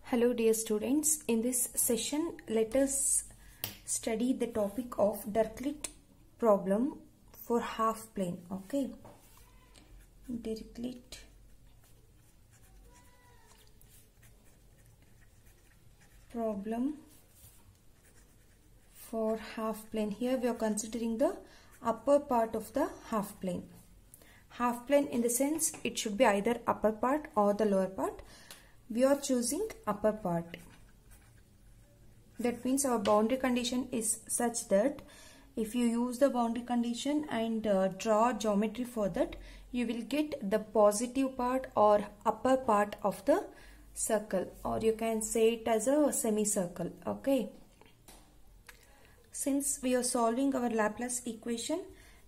Hello dear students, in this session let us study the topic of Dirichlet problem for half plane. Okay, Dirichlet problem for half plane. Here we are considering the upper part of the half plane. Half plane in the sense it should be either upper part or the lower part. We are choosing upper part. That means our boundary condition is such that if you use the boundary condition and draw geometry for that, you will get the positive part or upper part of the circle, or you can say it as a semicircle. Okay. Since we are solving our Laplace equation,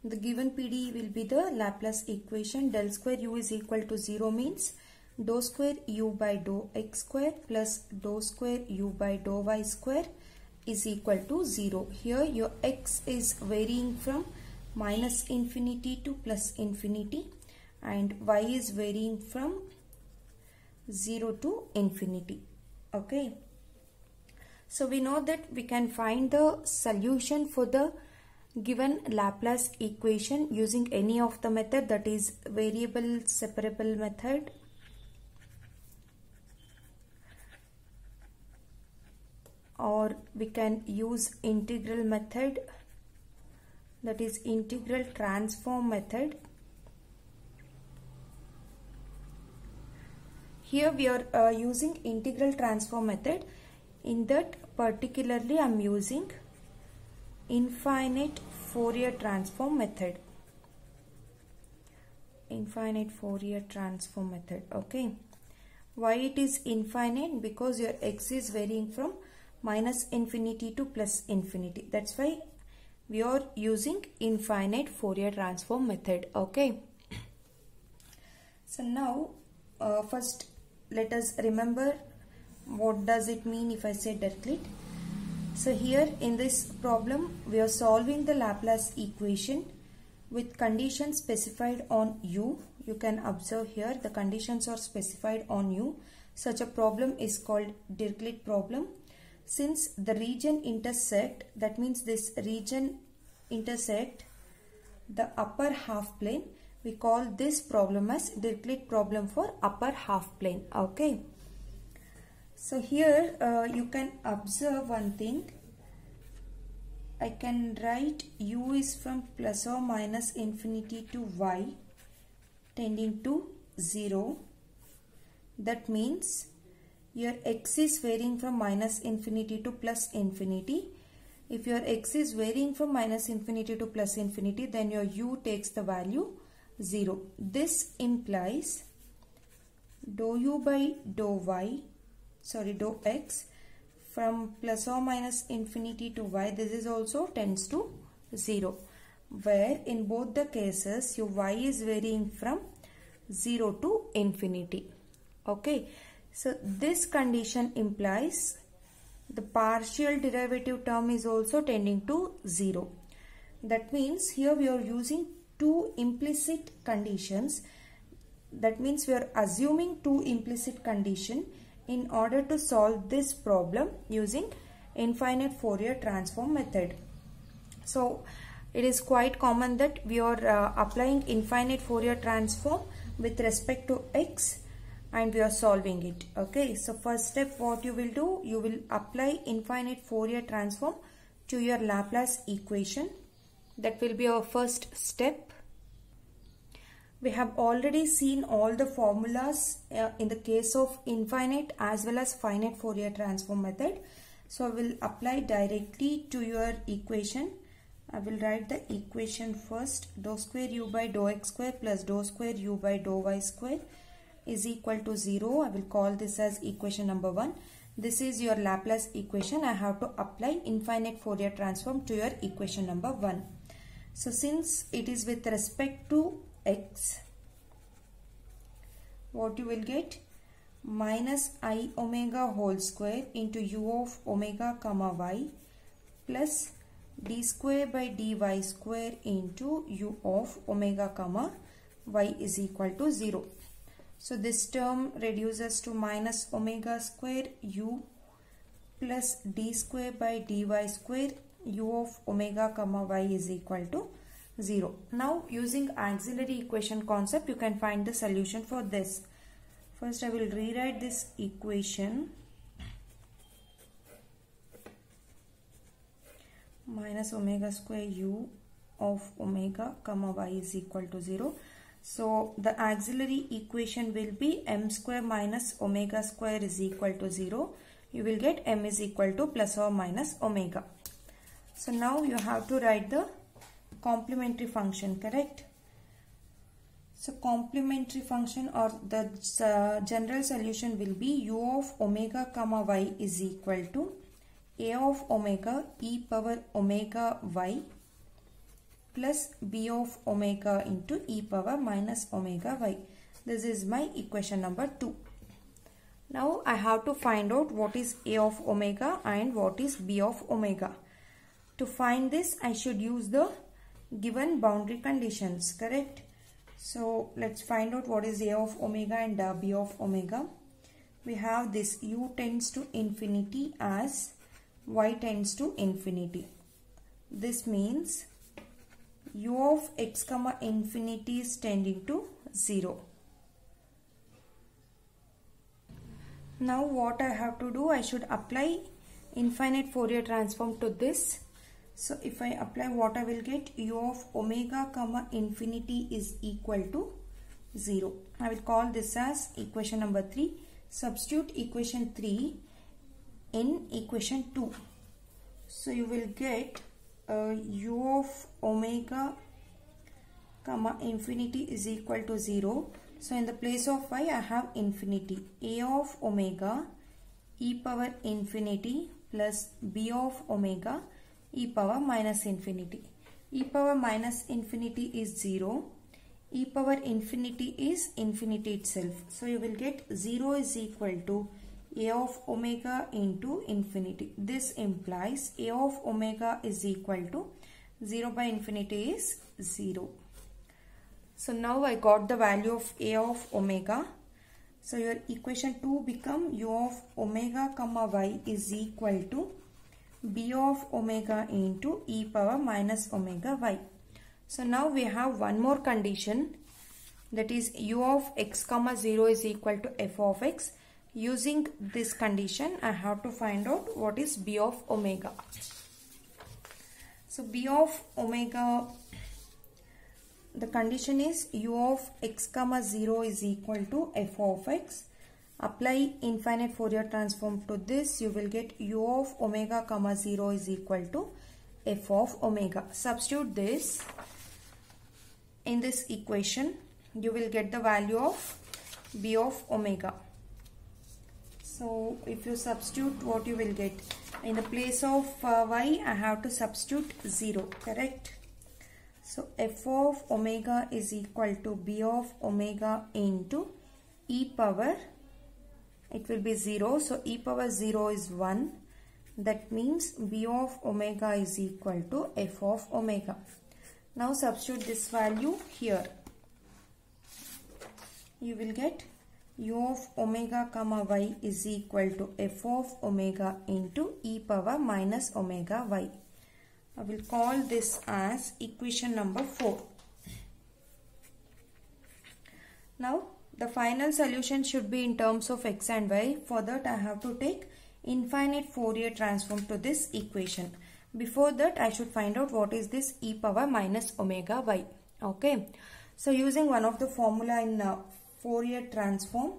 the given PDE will be the Laplace equation. Del square u is equal to 0 means dou square u by dou x square plus dou square u by dou y square is equal to 0. Here your x is varying from minus infinity to plus infinity and y is varying from 0 to infinity. Okay. So we know that we can find the solution for the given Laplace equation using any of the method, that is variable separable method, or we can use integral method, that is integral transform method. Here we are using integral transform method. In that particularly I am using infinite Fourier transform method. Infinite Fourier transform method. Okay. Why it is infinite? Because your x is varying from minus infinity to plus infinity. That's why we are using infinite Fourier transform method. Okay. So now first let us remember what does it mean if I say Dirichlet. So here in this problem we are solving the Laplace equation with conditions specified on u. You can observe here the conditions are specified on u. Such a problem is called Dirichlet problem. Since the region intersect, that means this region intersect the upper half plane, we call this problem as Dirichlet problem for upper half plane. Okay. So here you can observe one thing. I can write u is from plus or minus infinity to y tending to 0. That means your x is varying from minus infinity to plus infinity. If your x is varying from minus infinity to plus infinity, then your u takes the value 0. This implies dou u by dou x from plus or minus infinity to y, this is also tends to 0, where in both the cases your y is varying from 0 to infinity. Okay. So this condition implies the partial derivative term is also tending to 0. That means here we are using two implicit conditions. That means we are assuming two implicit conditions in order to solve this problem using infinite Fourier transform method. So it is quite common that we are applying infinite Fourier transform with respect to x and we are solving it. Okay, so first step what you will do, you will apply infinite Fourier transform to your Laplace equation. That will be our first step. We have already seen all the formulas in the case of infinite as well as finite Fourier transform method. So I will apply directly to your equation. I will write the equation first. Dou square u by dou x square plus dou square u by dou y square is equal to 0. I will call this as equation number 1. This is your Laplace equation. I have to apply infinite Fourier transform to your equation number 1. So since it is with respect to x, what you will get? Minus I omega whole square into u of omega comma y plus d square by dy square into u of omega comma y is equal to 0. So this term reduces to minus omega square u plus d square by dy square u of omega comma y is equal to 0. Now using auxiliary equation concept, you can find the solution for this. First I will rewrite this equation. Minus omega square u of omega comma y is equal to 0. So the auxiliary equation will be m square minus omega square is equal to 0. You will get m is equal to plus or minus omega. So now you have to write the complementary function, correct? So complementary function or the general solution will be u of omega comma y is equal to a of omega e power omega y plus b of omega into e power minus omega y. This is my equation number 2. Now I have to find out what is a of omega and what is b of omega. To find this, I should use the given boundary conditions, correct? So let's find out what is a of omega and b of omega. We have this u tends to infinity as y tends to infinity. This means u of x comma infinity is tending to 0. Now what I have to do, I should apply infinite Fourier transform to this. So if I apply, what I will get, u of omega comma infinity is equal to 0. I will call this as equation number 3. Substitute equation 3 in equation 2. So you will get u of omega comma infinity is equal to 0. So in the place of y I have infinity. A of omega e power infinity plus b of omega e power minus infinity. E power minus infinity is 0. E power infinity is infinity itself. So you will get 0 is equal to a of omega into infinity. This implies a of omega is equal to 0 by infinity is 0. So now I got the value of a of omega. So your equation 2 become u of omega comma y is equal to b of omega into e power minus omega y. So now we have one more condition, that is u of x comma 0 is equal to f of x. Using this condition, I have to find out what is b of omega. So b of omega, the condition is u of x comma 0 is equal to f of x. Apply infinite Fourier transform to this. You will get u of omega comma 0 is equal to f of omega. Substitute this in this equation. You will get the value of b of omega. So if you substitute, what you will get? In the place of y, I have to substitute 0, correct? So f of omega is equal to b of omega into e power, it will be 0. So e power 0 is 1. That means b of omega is equal to f of omega. Now substitute this value here. You will get u of omega comma y is equal to f of omega into e power minus omega y. I will call this as equation number 4. Now the final solution should be in terms of x and y. For that I have to take infinite Fourier transform to this equation. Before that I should find out what is this e power minus omega y. Okay. So using one of the formula in Fourier transform,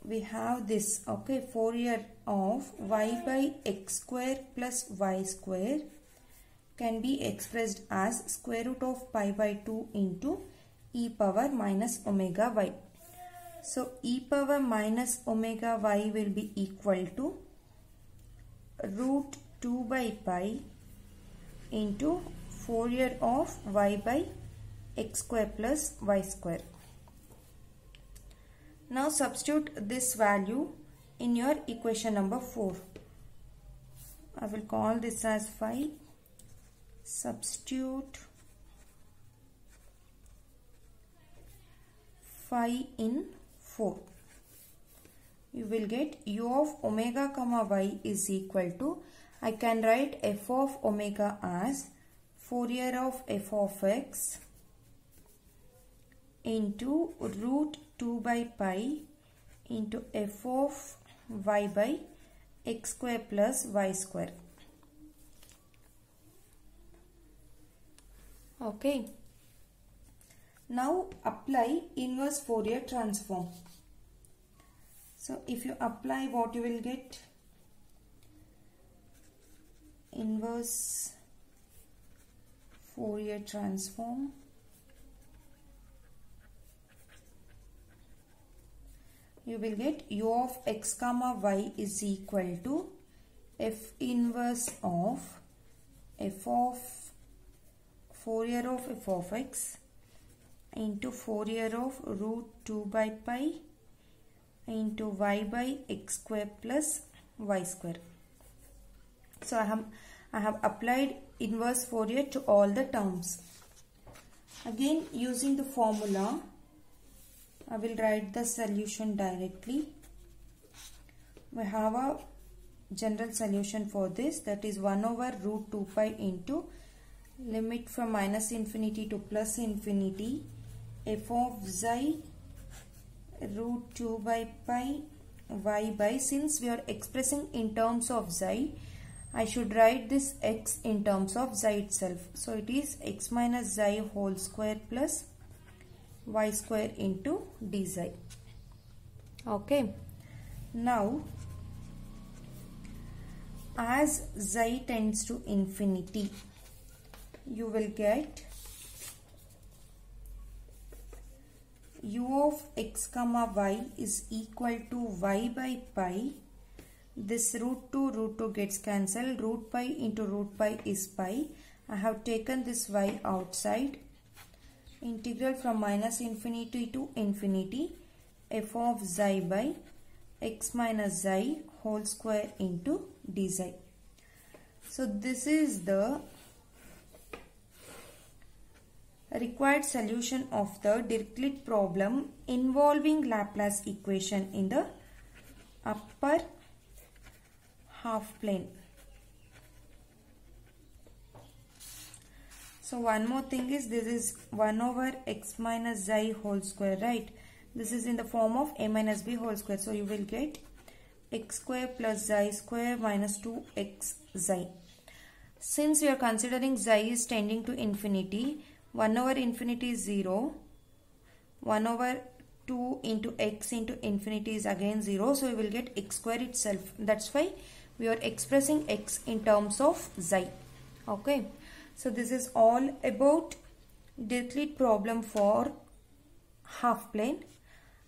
we have this, okay, Fourier of y by x square plus y square can be expressed as square root of pi by 2 into e power minus omega y. So e power minus omega y will be equal to root 2 by pi into Fourier of y by x square plus y square. Now substitute this value in your equation number 4. I will call this as 5. Substitute 5 in 4. You will get u of omega comma y is equal to, I can write f of omega as Fourier of f of x into root 2 by pi into f of y by x square plus y square. Okay. Now apply inverse Fourier transform. So if you apply, what you will get? Inverse Fourier transform. You will get u of x comma y is equal to f inverse of f of Fourier of f of x into Fourier of root 2 by pi into y by x square plus y square. So I have applied inverse Fourier to all the terms. Again, using the formula, I will write the solution directly. We have a general solution for this, that is 1 over root 2 pi into limit from minus infinity to plus infinity f of xi root 2 by pi y by, since we are expressing in terms of xi, I should write this x in terms of xi itself. So it is x minus xi whole square plus y square into d xi. Okay. Now, as xi tends to infinity, you will get u of x comma y is equal to y by pi. This root 2 gets cancelled. Root pi into root pi is pi. I have taken this y outside. Integral from minus infinity to infinity f of xi by x minus xi whole square into d xi. So this is the required solution of the Dirichlet problem involving Laplace equation in the upper half plane. So one more thing is, this is 1 over x minus xi whole square, right? This is in the form of a minus b whole square. So you will get x square plus xi square minus 2x xi. Since we are considering xi is tending to infinity, 1 over infinity is 0. 1 over 2 into x into infinity is again 0. So we will get x square itself. That's why we are expressing x in terms of xi. Okay. So this is all about Dirichlet problem for half plane.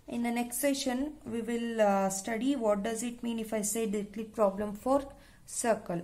In the next session, we will study what does it mean if I say Dirichlet problem for circle.